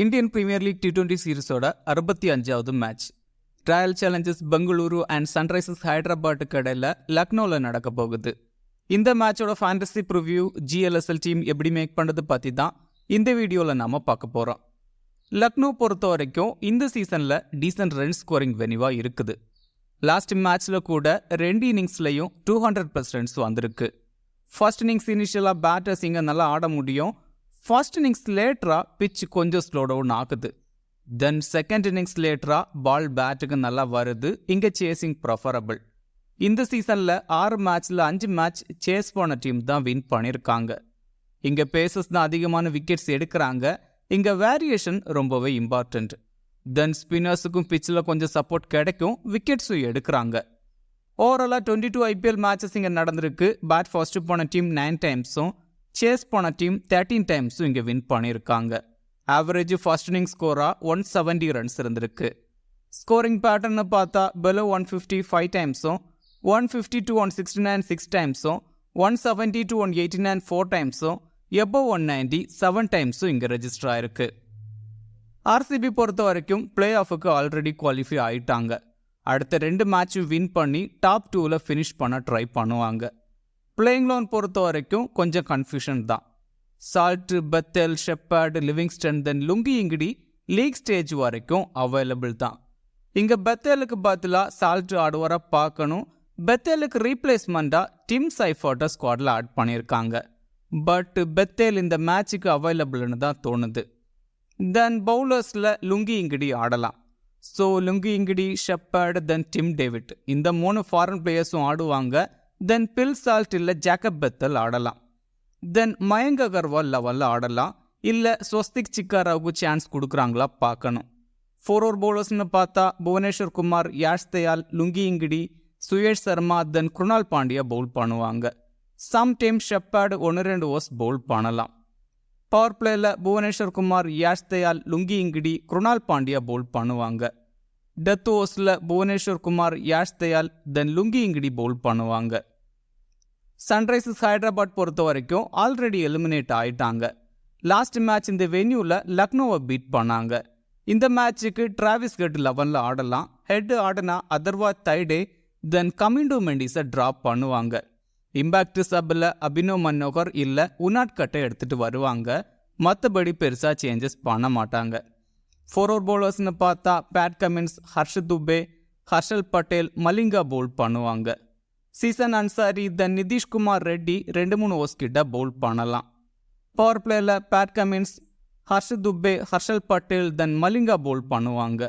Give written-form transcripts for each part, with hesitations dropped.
Indian premier league T20 சீரிஸோட 65வது match royal challengers Bengaluru and sunrisers ஹைதராபாத்துக்கு இடையில லக்னோவில் நடக்க போகுது. இந்த மேட்சோட ஃபேண்டசி ப்ரிவ்யூ GLSL டீம் எப்படி மேக் பண்ணுறது பற்றி தான் இந்த வீடியோவில் நாம் பார்க்க போகிறோம். லக்னோ பொறுத்த வரைக்கும் இந்த சீசனில் டீசன்ட் ரன் ஸ்கோரிங் வெனிவாக இருக்குது. லாஸ்ட் மேட்ச்சில் கூட 2 இன்னிங்ஸ்லையும் 200+ ரன்ஸ் வந்திருக்கு. ஃபர்ஸ்ட் இன்னிங்ஸ் இனிஷியலாக பேட்டர்ஸ் இங்கே நல்லா ஆட முடியும். ஃபர்ஸ்ட் இன்னிங்ஸ் லேட்டராக பிச் கொஞ்சம் ஸ்லோ டவுன் ஆகுது. தென் செகண்ட் இன்னிங்ஸ் லேட்டராக பால் பேட்டுக்கு நல்லா வருது. இங்கே சேசிங் ப்ரிஃபரபிள். இந்த சீசனில் 6 மேட்ச்சில் 5 மேட்ச் சேஸ் பண்ண டீம் தான் வின் பண்ணியிருக்காங்க. இங்கே பேசஸ் தான் அதிகமான விக்கெட்ஸ் எடுக்கிறாங்க. இங்கே வேரியேஷன் ரொம்பவே இம்பார்ட்டண்ட். தென் ஸ்பின்னர்ஸுக்கும் பிச்சில் கொஞ்சம் சப்போர்ட் கிடைக்கும், விக்கெட்ஸும் எடுக்கிறாங்க. ஓவராலாக 22 IPL மேட்சஸ் இங்கே நடந்திருக்கு. பேட் ஃபர்ஸ்ட் போன டீம் 9 டைம்ஸும் சேஸ் போன டீம் 13 டைம்ஸும் இங்கே வின் பண்ணியிருக்காங்க. ஆவரேஜ் ஃபர்ஸ்ட் இன்னிங் ஸ்கோராக 170 ரன்ஸ் இருந்திருக்கு. ஸ்கோரிங் பேட்டர்னு பார்த்தா below 150 5 டைம்ஸும் 150 to 169 6 டைம்ஸும் 170 to 189 4 டைம்ஸும் above 190 7 டைம்ஸும் இங்கே ரெஜிஸ்டர் ஆயிருக்கு. RCB பொறுத்த வரைக்கும் பிளே ஆஃபுக்கு ஆல்ரெடி குவாலிஃபை ஆயிட்டாங்க. அடுத்த 2 மேட்சும் வின் பண்ணி டாப் 2ல் ஃபினிஷ் பண்ண ட்ரை பண்ணுவாங்க. பிளேயிங் லோன் பொறுத்த வரைக்கும் கொஞ்சம் கன்ஃபியூஷன் தான். சால்ட், பெத்தேல், ஷெப்பர்ட், லிவிங்ஸ்டன், தென் லுங்கி இங்கிடி லீக் ஸ்டேஜ் வரைக்கும் அவைலபிள் தான். இங்கே பெத்தேலுக்கு பதிலாக சால்ட் ஆடுவரை பார்க்கணும். பெத்தேலுக்கு ரீப்ளேஸ்மெண்ட்டாக டிம் சைஃபர்ட்டை ஸ்குவாடில் ஆட் பண்ணியிருக்காங்க. பட் பெத்தேல் இந்த மேட்சுக்கு அவைலபிள்னு தான் தோணுது. தென் பவுலர்ஸில் லுங்கி இங்கிடி ஆடலாம். ஸோ லுங்கி இங்கிடி, ஷெப்பர்ட், தென் டிம் டேவிட் இந்த 3 ஃபாரின் பிளேயர்ஸும் ஆடுவாங்க. தென் பில் சால்ட் இல்லை ஜேக்கப் பெத்தல் ஆடலாம். தென் மயங்க் அகர்வால் லெவலில் ஆடலாம். இல்லை ஸ்வஸ்திக் சிக்காராவுக்கு சான்ஸ் கொடுக்குறாங்களா பார்க்கணும். 4 ஓவர் பவுலர்ஸ்னு பார்த்தா Bhuvneshwar Kumar, Yash Dayal, Lungi Ngidi, Suyash Sharma, then Krunal Pandya bowl பண்ணுவாங்க. Some time Shepherd 1-2 overs bowl பண்ணலாம். பவர் பிளேயில் Bhuvneshwar Kumar, Yash Dayal, Lungi Ngidi, Krunal Pandya bowl பண்ணுவாங்க. டெத் ஓவர்ஸில் Bhuvneshwar Kumar, Yash Dayal, then Lungi Ngidi bowl பண்ணுவாங்க. சன்ரைசர்ஸ் ஹைதராபாத் பொறுத்த வரைக்கும் ஆல்ரெடி எலிமினேட் ஆயிட்டாங்க. லாஸ்ட் மேட்ச் இந்த வென்யூவில் லக்னோவை பீட் பண்ணாங்க. இந்த மேட்சுக்கு டிராவிஸ் ஹெட் 11ல் ஆடலாம். ஹெட் ஆடினா அதர்வா தைடே, தென் கமிண்டோ மெண்டிஸை ட்ராப் பண்ணுவாங்க. இம்பாக்ட் சப்பில் அபினவ் மனோகர் இல்லை உனாட் கட்டை எடுத்துகிட்டு வருவாங்க. மற்றபடி பெருசாக சேஞ்சஸ் பண்ண மாட்டாங்க. 4 ஓவர் பவுலர்ஸ்னு பார்த்தா Pat Cummins, Harshad Dubey, Harshal Patel, Malinga bowl பண்ணுவாங்க. சீசன் அன்சாரி, தென் நிதிஷ்குமார் ரெட்டி 2-3 ஓவர்ஸ் கிட்ட பவுல் பண்ணலாம். பவர் பிளேயில் Pat Cummins, Harshad Dubey, Harshal Patel, then Malinga bowl பண்ணுவாங்க.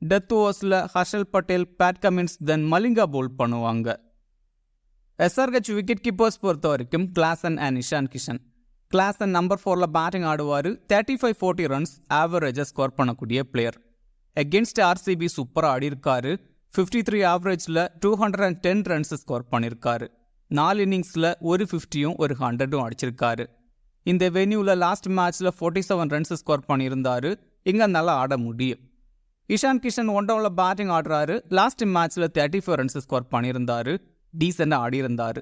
டெத் ஓவர்ஸில் Harshal Patel, Pat Cummins, then Malinga bowl பண்ணுவாங்க. SRH விக்கெட் கீப்பர்ஸ் பொறுத்த வரைக்கும் Klaasen and Ishan Kishan. Klaasen number 4ல் பேட்டிங் ஆடுவார். 35-40 ரன்ஸ் ஆவரேஜாக ஸ்கோர் பண்ணக்கூடிய பிளேயர். அகென்ஸ்ட் RCB சூப்பராக ஆடிருக்காரு. 53 ஆவரேஜில் 210 ரன்ஸ் ஸ்கோர் பண்ணியிருக்காரு. 4 இன்னிங்ஸில் ஒரு 50யும் ஒரு 100ம் அடிச்சிருக்காரு. இந்த வென்யூவில் லாஸ்ட் மேட்ச்சில் 47 ரன்ஸ் ஸ்கோர் பண்ணியிருந்தாரு. இங்கே நல்லா ஆட முடியும். இஷான் கிஷன் 1 டவுனில் பேட்டிங் ஆடுறாரு. லாஸ்ட் மேட்ச்சில் 34 ரன்ஸ் ஸ்கோர் பண்ணியிருந்தாரு. டீசெண்டாக ஆடியிருந்தார்.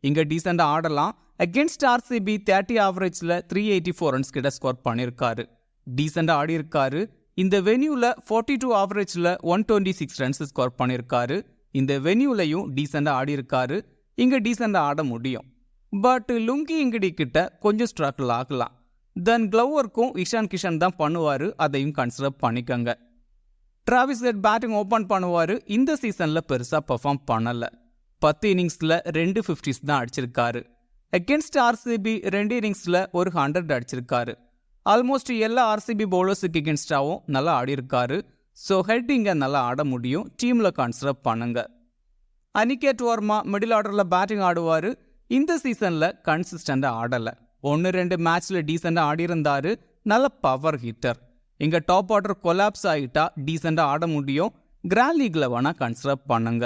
இங்கே டீசெண்டாக ஆடலாம். அகென்ஸ்ட் RCB 30 ஆவரேஜில் 384 ரன்ஸ் கிட்ட ஸ்கோர் பண்ணியிருக்காரு. டீசெண்டாக ஆடியிருக்காரு. இந்த வென்யூவில் 42 ஆவரேஜில் 126 ரன்ஸ் ஸ்கோர் பண்ணியிருக்காரு. இந்த வென்யூலையும் டீசெண்டாக ஆடியிருக்காரு. இங்கே டீசெண்டாக ஆட முடியும். பட் லுங்கி இங்கிடி கிட்ட கொஞ்சம் ஸ்ட்ரகிள் ஆகலாம். தென் க்ளவர்க்கும் இஷான் கிஷன் தான் பண்ணுவார். அதையும் கன்சிடர் பண்ணிக்கோங்க. டிராவிஸ் ஹெட் பேட்டிங் ஓப்பன் பண்ணுவார். இந்த சீசனில் பெருசாக பெர்ஃபார்ம் பண்ணலை. 10 இன்னிங்ஸில் 2 50s தான் அடிச்சிருக்காரு. அகென்ஸ்ட் RCB 2 இன்னிங்ஸில் ஒரு 100 அடிச்சிருக்காரு. ஆல்மோஸ்ட் எல்லா RCB பவுலர்ஸுக்கு எகென்ஸ்டாகவும் நல்லா ஆடிருக்காரு. ஸோ ஹெட் இங்கே நல்லா ஆட முடியும். டீமில் கன்சிடர் பண்ணுங்க. அனிகேட் வர்மா மிடில் ஆர்டரில் பேட்டிங் ஆடுவார். இந்த சீசனில் கன்சிஸ்டண்டாக ஆடலை. 1-2 மேட்ச்சில் டீசெண்டாக ஆடியிருந்தார். நல்ல பவர் ஹிட்டர். இங்கே டாப் ஆர்டர் கொலாப்ஸ் ஆகிட்டா டீசெண்டாக ஆட முடியும். கிராண்ட் லீக்கில் வேணால் கன்சிடர் பண்ணுங்க.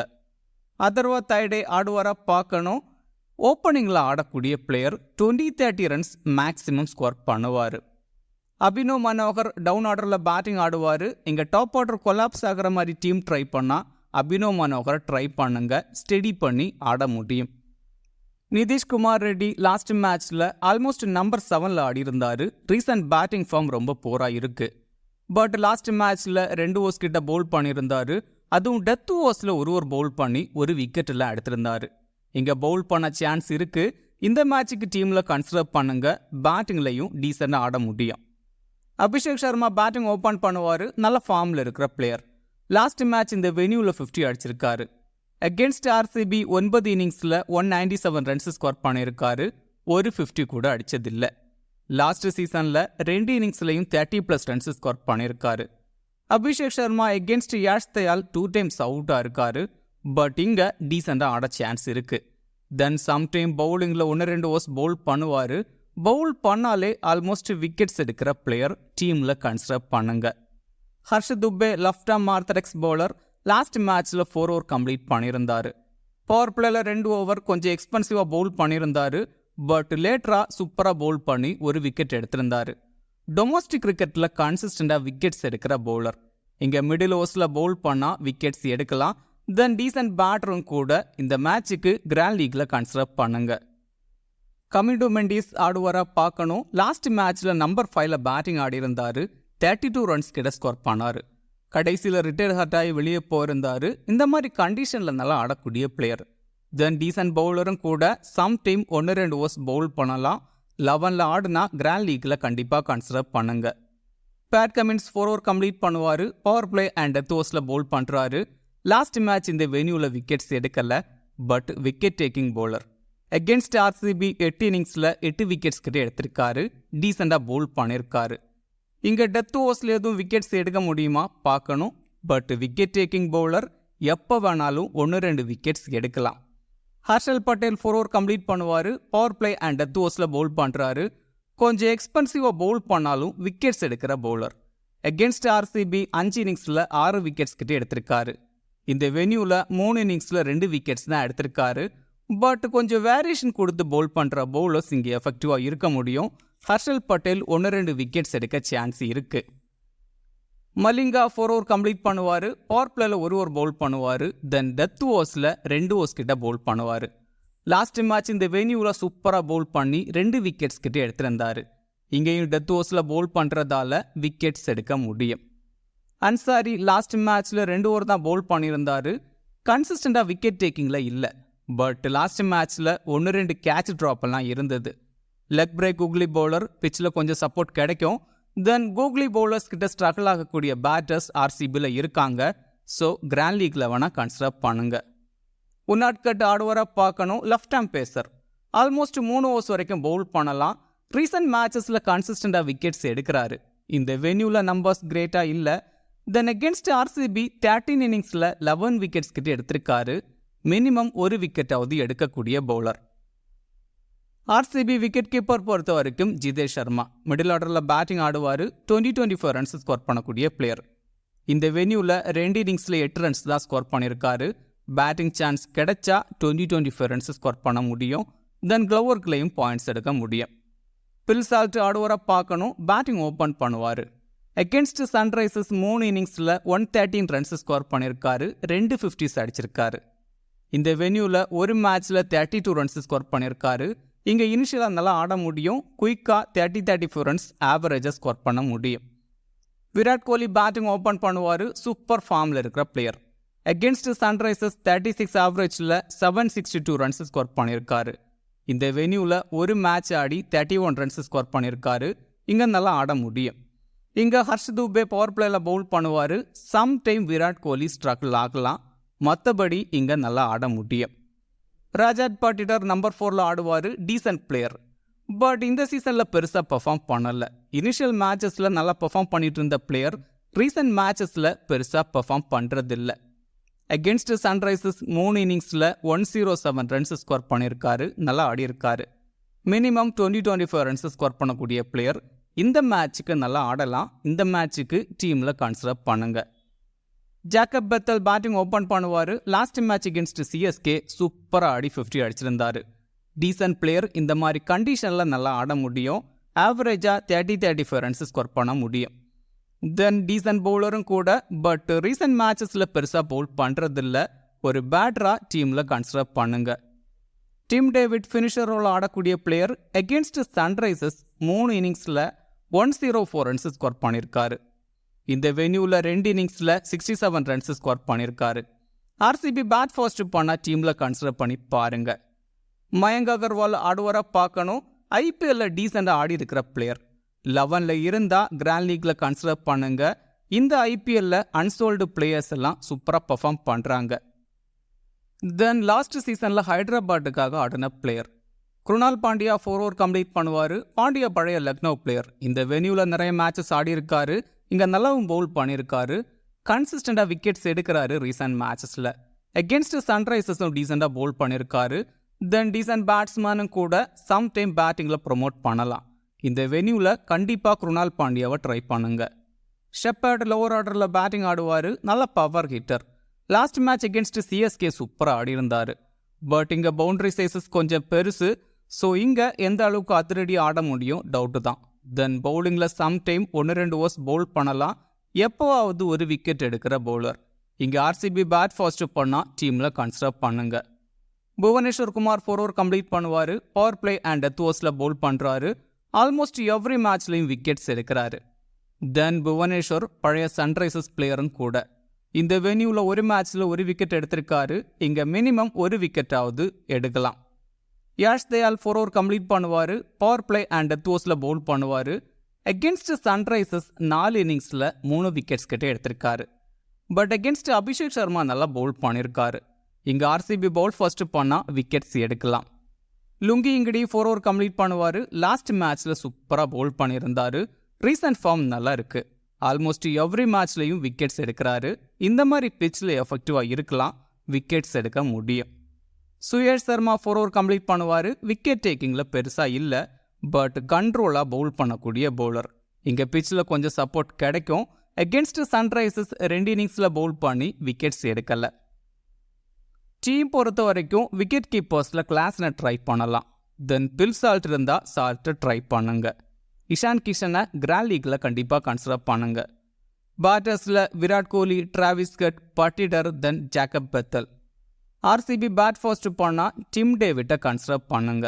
அதர்வா தைடே ஆடுவாராக பார்க்கணும். ஓப்பனிங்கில் ஆடக்கூடிய பிளேயர் 20-30 ரன்ஸ் மேக்ஸிமம் ஸ்கோர் பண்ணுவார். அபினவ் மனோகர் டவுன் ஆர்டரில் பேட்டிங் ஆடுவார். இங்கே டாப் ஆர்டர் கொலாப்ஸ் ஆகிற மாதிரி டீம் ட்ரை பண்ணால் அபினவ் மனோகரை ட்ரை பண்ணுங்க. ஸ்டெடி பண்ணி ஆட முடியும். நிதிஷ்குமார் ரெட்டி லாஸ்ட் மேட்ச்சில் ஆல்மோஸ்ட் நம்பர் 7ல் ஆடியிருந்தார். ரீசன்ட் பேட்டிங் ஃபார்ம் ரொம்ப போராக இருக்குது. பட் லாஸ்ட் மேட்ச்சில் 2 ஓவர்ஸ் கிட்ட பவுல் பண்ணியிருந்தாரு. அதுவும் டெத் ஓவர்ஸில் ஒரு பவுல் பண்ணி ஒரு விக்கெட்டில் எடுத்திருந்தாரு. இங்கே பவுல் பண்ண சான்ஸ் இருக்கு. இந்த மேட்சுக்கு டீமில் கன்சிடர் பண்ணுங்க. பேட்டிங்லையும் டீசெண்டாக ஆட முடியும். அபிஷேக் சர்மா பேட்டிங் ஓப்பன் பண்ணுவார். நல்ல ஃபார்மில் இருக்கிற பிளேயர். லாஸ்ட் மேட்ச் இந்த வென்யூவில் 50 அடிச்சிருக்காரு. அகேன்ஸ்ட் ஆர்சிபி 9 இன்னிங்ஸில் 197 ரன்ஸ் ஸ்கோர் பண்ணியிருக்காரு. ஒரு 50 கூட அடித்ததில்லை. லாஸ்ட் சீசனில் 2 இன்னிங்ஸ்லையும் 30+ ரன்ஸ் ஸ்கோர் பண்ணியிருக்காரு. அபிஷேக் சர்மா எகென்ஸ்ட் யாஷ் தயால் 2 டைம்ஸ் அவுட்டாக இருக்காரு. பட் இங்கே டீசெண்டாக ஆட சான்ஸ் இருக்குது. தென் சம்டைம் பவுலிங்கில் 1-2 ஓவர்ஸ் பவுல் பண்ணுவார். பவுல் பண்ணாலே ஆல்மோஸ்ட் விக்கெட்ஸ் எடுக்கிற பிளேயர் டீமில் கன்சிடர் பண்ணுங்க. Harsh Dubey left arm orthodox bowler. Last மேட்ச்சில் 4 ஓவர் கம்ப்ளீட் பண்ணியிருந்தார். பவர் பிளேயில் 2 ஓவர் கொஞ்சம் எக்ஸ்பென்சிவாக பவுல் பண்ணியிருந்தார். பட் லேட்டராக சூப்பராக பவுல் பண்ணி ஒரு விக்கெட் எடுத்திருந்தார். டொமஸ்டிக் கிரிக்கெட்டில் கன்சிஸ்டண்டாக விக்கெட்ஸ் எடுக்கிற பவுலர். இங்கே மிடில் ஓவர்ஸில் பவுல் பண்ணால் விக்கெட்ஸ் எடுக்கலாம். தென் டீசன்ட் பேட்டரும் கூட இந்த மேட்சுக்கு கிராண்ட் லீக்ல கன்சிடர் பண்ணுங்க. கமிண்டோ மெண்டிஸ் ஆடுவாரா பார்க்கணும். லாஸ்ட் மேட்ச்ல நம்பர் 5ல பேட்டிங் ஆடி இருந்தாரு. 32 ரன்ஸ் கிட்ட ஸ்கோர் பண்ணாரு. கடைசியில் ரிட்டையர் ஹர்ட்டாகி வெளியே போயிருந்தாரு. இந்த மாதிரி கண்டிஷனில் நல்லா ஆடக்கூடிய பிளேயர். தென் டீசன்ட் பவுலரும் கூட சம்டைம் 1-2 ஓவர்ஸ் பவுல் பண்ணலாம். 11ல் ஆடுனா கிராண்ட் லீக்ல கண்டிப்பாக கன்சிடர் பண்ணுங்க. பேட் கமின்ஸ் 4 ஓவர் கம்ப்ளீட் பண்ணுவார். பவர் பிளே அண்ட் டெத் ஓவர்ஸில் பவுல் பண்ணுறாரு. லாஸ்ட் மேட்ச் இந்த வென்யூவில் விக்கெட்ஸ் எடுக்கல. But wicket taking bowler. Against RCB 8 இன்னிங்ஸில் 8 விக்கெட்ஸ் கிட்ட எடுத்திருக்காரு. டீசெண்டாக பவுல் பண்ணியிருக்காரு. இங்கே டெத் ஓவர்ஸில் எதுவும் விக்கெட்ஸ் எடுக்க முடியுமா பார்க்கணும். பட் விக்கெட் டேக்கிங் பவுலர் எப்போ வேணாலும் 1-2 விக்கெட்ஸ் எடுக்கலாம். ஹர்ஷல் பட்டேல் 4 ஓவர் கம்ப்ளீட் பண்ணுவார். பவர் பிளே அண்ட் டெத் ஓவர்ஸில் பவுல் பண்ணுறாரு. கொஞ்சம் எக்ஸ்பென்சிவாக பவுல் பண்ணாலும் விக்கெட்ஸ் எடுக்கிற பவுலர். அகேன்ஸ்ட் ஆர்சிபி 5 இன்னிங்ஸில் 6 விக்கெட்ஸ் கிட்ட எடுத்திருக்காரு. இந்த வென்யூவில் 3 இன்னிங்ஸில் 2 விக்கெட்ஸ் தான் எடுத்திருக்காரு. பட் கொஞ்சம் வேரியேஷன் கொடுத்து பவுல் பண்ணுற பவுலர்ஸ் இங்கே எஃபெக்டிவாக இருக்க முடியும். ஹர்ஷல் பட்டேல் 1-2 விக்கெட்ஸ் எடுக்க சான்ஸ் இருக்குது. மலிங்கா 4 ஓவர் கம்ப்ளீட் பண்ணுவார். பவர் பிளேயில் 1 ஓவர் பவுல் பண்ணுவார். தென் டெத் ஓவர்ஸில் 2 ஓவர்ஸ் கிட்ட பவுல் பண்ணுவார். லாஸ்ட் மேட்ச் இந்த வென்யூவில் சூப்பராக பவுல் பண்ணி 2 விக்கெட்ஸ் கிட்ட எடுத்திருந்தார். இங்கேயும் டெத் ஓவர்ஸில் பவுல் பண்ணுறதால விக்கெட்ஸ் எடுக்க முடியும். அன்சாரி லாஸ்ட் மேட்ச்சில் 2 ஓவர் தான் பவுல் பண்ணியிருந்தார். கன்சிஸ்டண்டாக விக்கெட் டேக்கிங்கில் இல்லை. பட் லாஸ்ட் மேட்ச்சில் 1-2 கேட்ச் ட்ராப்பெல்லாம் இருந்தது. Leg break googly bowler. பிச்சில் கொஞ்சம் சப்போர்ட் கிடைக்கும். தென் கூகுளி பவுலர்ஸ் கிட்ட ஸ்ட்ரகிள் ஆகக்கூடிய பேட்டர்ஸ் ஆர்சிபியில் இருக்காங்க. ஸோ கிராண்ட் லீக்ல வேணால் கன்சிடர் பண்ணுங்க. உன்னாட்கட் ஆடுவராக பார்க்கணும். Left arm pacer. Almost 3 overs வரைக்கும் பவுல் பண்ணலாம். ரீசன்ட் மேட்சஸில் கன்சிஸ்டண்டாக விக்கெட்ஸ் எடுக்கிறாரு. இந்த வென்யூவில் நம்பர்ஸ் கிரேட்டாக இல்லை. தென் அகேன்ஸ்ட் ஆர்சிபி 13 இன்னிங்ஸில் 11 விக்கெட்ஸ் கிட்ட எடுத்திருக்காரு. மினிமம் 1 விக்கெட்டாவது எடுக்கக்கூடிய பவுலர். ஆர்சிபி விக்கெட் கீப்பர் பொறுத்த வரைக்கும் ஜிதேஷ் சர்மா. மிடில் ஆர்டரில் பேட்டிங் ஆடுவார். 20-24 ரன்ஸ் ஸ்கோர் பண்ணக்கூடிய பிளேயர். இந்த வென்யூவில் 2 இன்னிங்ஸில் 8 ரன்ஸ் தான் ஸ்கோர் பண்ணியிருக்காரு. பேட்டிங் சான்ஸ் கிடைச்சா 20-25 ரன்ஸ் ஸ்கோர் பண்ண முடியும். தென் க்ளோவர்க்லையும் பாயிண்ட்ஸ் எடுக்க முடியும். பில் சால்ட் ஆடுவராக பார்க்கணும். பேட்டிங் ஓப்பன் பண்ணுவார். அகேன்ஸ்ட் சன்ரைசர்ஸ் 3 இன்னிங்ஸில் 113 ரன்ஸ் ஸ்கோர் பண்ணியிருக்காரு. 2 50s அடிச்சிருக்காரு. இந்த வென்யூவில் ஒரு மேட்ச்சில் 32 ரன்ஸ் ஸ்கோர் பண்ணியிருக்காரு. இங்கே இனிஷியலாக நல்லா ஆட முடியும். குயிக்காக 30-34 ரன்ஸ் ஆவரேஜாக ஸ்கோர் பண்ண முடியும். விராட் கோலி பேட்டிங் ஓப்பன் பண்ணுவார். சூப்பர் ஃபார்மில் இருக்கிற player. Against Sunrisers 36 ஆவரேஜில் 762 runs score பண்ணியிருக்காரு. இந்த வென்யூவில் ஒரு மேட்ச் ஆடி 31 ரன்ஸ் ஸ்கோர் பண்ணியிருக்காரு. இங்கே நல்லா ஆட முடியும். இங்கே ஹர்ஷ் துபே பவர் பிளேயில் பவுல் பண்ணுவார். சம்டைம் விராட் கோலி ஸ்ட்ரகிள் ஆகலாம். மற்றபடி இங்கே நல்லா ஆட முடியும். ராஜாத் பாட்டிடர் நம்பர் 4ல் ஆடுவார். Descent player. பட் இந்த சீசனில் பெருசாக பெர்ஃபார்ம் பண்ணலை. இனிஷியல் மேட்சஸில் நல்லா பெர்ஃபார்ம் பண்ணிட்டு இருந்த பிளேயர் ரீசன்ட் மேட்சஸில் பெருசாக பெர்ஃபார்ம் பண்ணுறதில்லை. அகேன்ஸ்ட் சன்ரைசர்ஸ் 3 இன்னிங்ஸில் 107 ரன்ஸ் ஸ்கோர் பண்ணியிருக்காரு. நல்லா ஆடியிருக்காரு. மினிமம் 20-25 ரன்ஸ் ஸ்கோர் பண்ணக்கூடிய பிளேயர். இந்த மேட்சுக்கு நல்லா ஆடலாம். இந்த மேட்சுக்கு டீமில் கன்சிடர் பண்ணுங்க. ஜாக்கப் பெத்தல் பேட்டிங் ஓப்பன் பண்ணுவார். லாஸ்ட் மேட்ச் அகேன்ஸ்ட் சிஎஸ்கே சூப்பராக ஆடி 50 அடிச்சிருந்தாரு. Descent player. இந்த மாதிரி கண்டிஷனில் நல்லா ஆட முடியும். ஆவரேஜாக 30-35 ரன்ஸ் ஸ்கோர் பண்ண முடியும். தென் டீசன்ட் பவுலரும் கூட. பட் ரீசன்ட் மேட்சஸில் பெருசாக பவுல் பண்ணுறதில்ல. ஒரு பேட்டராக டீமில் கன்சிடர் பண்ணுங்க. டிம் டேவிட் ஃபினிஷர் ரோல் ஆடக்கூடிய பிளேயர். அகேன்ஸ்ட் சன்ரைசர்ஸ் 3 இன்னிங்ஸில் 104 ரன்ஸ் ஸ்கோர் பண்ணியிருக்காரு. இந்த வென்யூவில் 2 இன்னிங்ஸில் 67 ரன்ஸ் ஸ்கோர் பண்ணியிருக்காரு. ஆர்சிபி பேட் ஃபர்ஸ்ட் பண்ண டீமில் கன்சிடர் பண்ணி பாருங்க. மயங்க் அகர்வால் ஆடுவரை பார்க்கணும். ஐபிஎல்ல டீசெண்டாக ஆடி இருக்கிற பிளேயர். 11ல் இருந்தால் கிராண்ட் லீக்ல கன்சிடர் பண்ணுங்க. இந்த ஐபிஎல்ல அன்சோல்டு பிளேயர்ஸ் எல்லாம் சூப்பராக பர்ஃபார்ம் பண்ணுறாங்க. தென் லாஸ்ட் சீசனில் ஹைதராபாத்துக்காக ஆடின player Krunal Pandya 4 over complete பண்ணுவார். பாண்டியா பழைய லக்னோ பிளேயர். இந்த வென்யூவில் நிறைய மேட்சஸ் ஆடி இருக்காரு. இங்கே நல்லாவும் பவுல் பண்ணியிருக்காரு. கன்சிஸ்டண்டாக விக்கெட்ஸ் எடுக்கிறாரு ரீசன்ட் மேட்சஸில். அகேன்ஸ்ட் சன்ரைசர்ஸும் டீசெண்டாக பவுல் பண்ணியிருக்காரு. தென் டீசன்ட் பேட்ஸ்மேனும் கூட சம்டைம் பேட்டிங்கில் ப்ரொமோட் பண்ணலாம். இந்த வென்யூவில் கண்டிப்பாக குருணால் பாண்டியாவை ட்ரை பண்ணுங்க. ஷெப்பர்ட் லோவர் ஆர்டரில் பேட்டிங் ஆடுவார். நல்ல power hitter. Last match against CSK சூப்பராக ஆடி இருந்தார். பட் இங்கே பவுண்டரி சைஸஸ் கொஞ்சம் பெருசு. ஸோ இங்கே எந்த அளவுக்கு அதிரடி ஆட முடியும் டவுட்டு தான். தென் பவுலிங்கில் சம்டைம் 1-2 ஓவர்ஸ் பவுல் பண்ணலாம். எப்போவாவது ஒரு விக்கெட் எடுக்கிற பவுலர். இங்கே ஆர்சிபி பேட் ஃபர்ஸ்ட் பண்ணால் டீமில் கன்சிடர் பண்ணுங்க. புவனேஸ்வர் குமார் 4 ஓவர் கம்ப்ளீட் பண்ணுவார். பவர் பிளே அண்ட் டெத் ஓவர்ஸில் பவுல் பண்ணுறாரு. ஆல்மோஸ்ட் எவ்ரி மேட்ச்லையும் விக்கெட்ஸ் எடுக்கிறாரு. தென் புவனேஸ்வர் பழைய சன்ரைசர்ஸ் பிளேயரும் கூட. இந்த வென்யூவில் ஒரு மேட்ச்சில் ஒரு விக்கெட் எடுத்திருக்காரு. இங்கே மினிமம் ஒரு விக்கெட்டாவது எடுக்கலாம். யாஷ் தயால் 4 ஓவர் கம்ப்ளீட் பண்ணுவார். பவர் பிளே அண்ட் டெத் ஓவர்ஸில் பவுல் பண்ணுவார். அகேன்ஸ்ட் சன்ரைசர்ஸ் 4 இன்னிங்ஸில் 3 விக்கெட்ஸ் கிட்டே எடுத்திருக்காரு. பட் அகேன்ஸ்ட் அபிஷேக் சர்மா நல்லா பவுல் பண்ணியிருக்காரு. இங்கே ஆர்சிபி பவுல் ஃபர்ஸ்ட் பண்ணால் விக்கெட்ஸ் எடுக்கலாம். லுங்கி இங்கடி 4 ஓவர் கம்ப்ளீட் பண்ணுவார். லாஸ்ட் மேட்ச்சில் சூப்பராக பவுல் பண்ணியிருந்தார். ரீசன்ட் ஃபார்ம் நல்லா இருக்குது. ஆல்மோஸ்ட் எவ்ரி மேட்ச்லையும் விக்கெட்ஸ் எடுக்கிறாரு. இந்த மாதிரி பிச்சில் எஃபெக்டிவாக இருக்கலாம். விக்கெட்ஸ் எடுக்க முடியும். சுயேஷ் சர்மா 4 ஓவர் கம்ப்ளீட் பண்ணுவார். விக்கெட் டேக்கிங்கில் பெருசாக இல்லை. பட் கண்ட்ரோலாக பவுல் பண்ணக்கூடிய பவுலர். இங்கே பிச்சில் கொஞ்சம் சப்போர்ட் கிடைக்கும். அகேன்ஸ்ட் சன்ரைசர்ஸ் 2 இன்னிங்ஸில் பவுல் பண்ணி விக்கெட்ஸ் எடுக்கலை. டீம் பொறுத்த வரைக்கும் விக்கெட் கீப்பர்ஸில் கிளாஸ்னை ட்ரை பண்ணலாம். தென் பில் சால்ட் இருந்தால் சால்ட்டை ட்ரை பண்ணுங்க. இஷான் கிஷனை கிராண்ட் லீக்கில் கண்டிப்பாக கன்சிடர் பண்ணுங்க. பேட்டர்ஸில் Virat Kohli, Travis Head, Patidar, then Jacob Bethell. RCB bat first பண்ணால் டிம் டேவிட்டை கன்சிடர் பண்ணுங்க.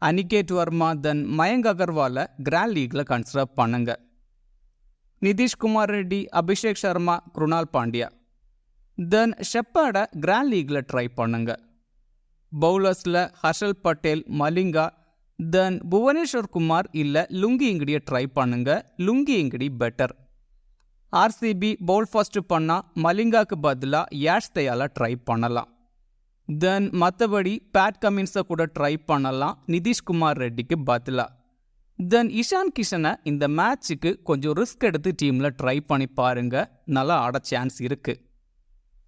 அனிகேட் வர்மா, தென் மயங்க் அகர்வாலை கிராண்ட் லீக்கில் கன்சிடர் பண்ணுங்க. நிதிஷ்குமார் ரெட்டி, அபிஷேக் சர்மா, குருணால் பாண்டியா. தென் ஷெப்பர்டை கிராண்ட் லீக்கில் ட்ரை பண்ணுங்க. பவுலர்ஸில் ஹர்ஷல் பட்டேல், மலிங்கா, தென் புவனேஸ்வர் குமார் இல்லை லுங்கி இங்கடியை ட்ரை பண்ணுங்க. Lungi Ngidi better. RCB bowl first பண்ணால் மலிங்காக்கு பதிலாக யாஷ் தயாலை ட்ரை பண்ணலாம். தென் மற்றபடி பேட் கமின்ஸை கூட ட்ரை பண்ணலாம் நிதிஷ்குமார் ரெட்டிக்கு பதிலாக. தென் இஷான் கிஷனை இந்த மேட்சுக்கு கொஞ்சம் ரிஸ்க் எடுத்து டீமில் ட்ரை பண்ணி பாருங்க. நல்லா ஆட சான்ஸ் இருக்குது.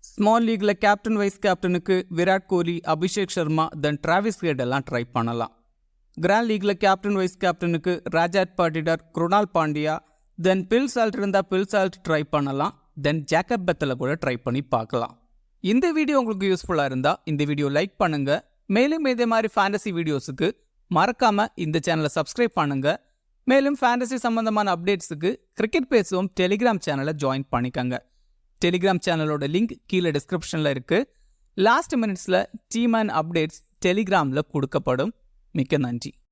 ஸ்மால் லீக்கில் கேப்டன் வைஸ் கேப்டனுக்கு விராட் கோலி, அபிஷேக் சர்மா, தென் டிராவிஸ் ஹெட் எல்லாம் ட்ரை பண்ணலாம். கிராண்ட் லீக்கில் கேப்டன் வைஸ் கேப்டனுக்கு ராஜாட் பட்டிடர், குருணால் பாண்டியா, தென் பில் சால்ட் இருந்தால் பில் சால்ட் ட்ரை பண்ணலாம். தென் ஜேக்கப் பெத்தலை கூட ட்ரை பண்ணி பார்க்கலாம். இந்த வீடியோ உங்களுக்கு யூஸ்ஃபுல்லாக இருந்தால் இந்த வீடியோ லைக் பண்ணுங்க. மேலும் இதே மாதிரி ஃபேண்டசி வீடியோஸுக்கு மறக்காமல் இந்த சேனலை சப்ஸ்கிரைப் பண்ணுங்க. மேலும் ஃபேண்டசி சம்பந்தமான அப்டேட்ஸுக்கு கிரிக்கெட் பேசுவோம் டெலிகிராம் சேனலை ஜாயின் பண்ணிக்கோங்க. டெலிகிராம் சேனலோட லிங்க் கீழே டிஸ்கிரிப்ஷனில் இருக்குது. லாஸ்ட் மினிட்ஸில் டீம் அண்ட் அப்டேட்ஸ் டெலிகிராமில் கொடுக்கப்படும். மிக்க நன்றி.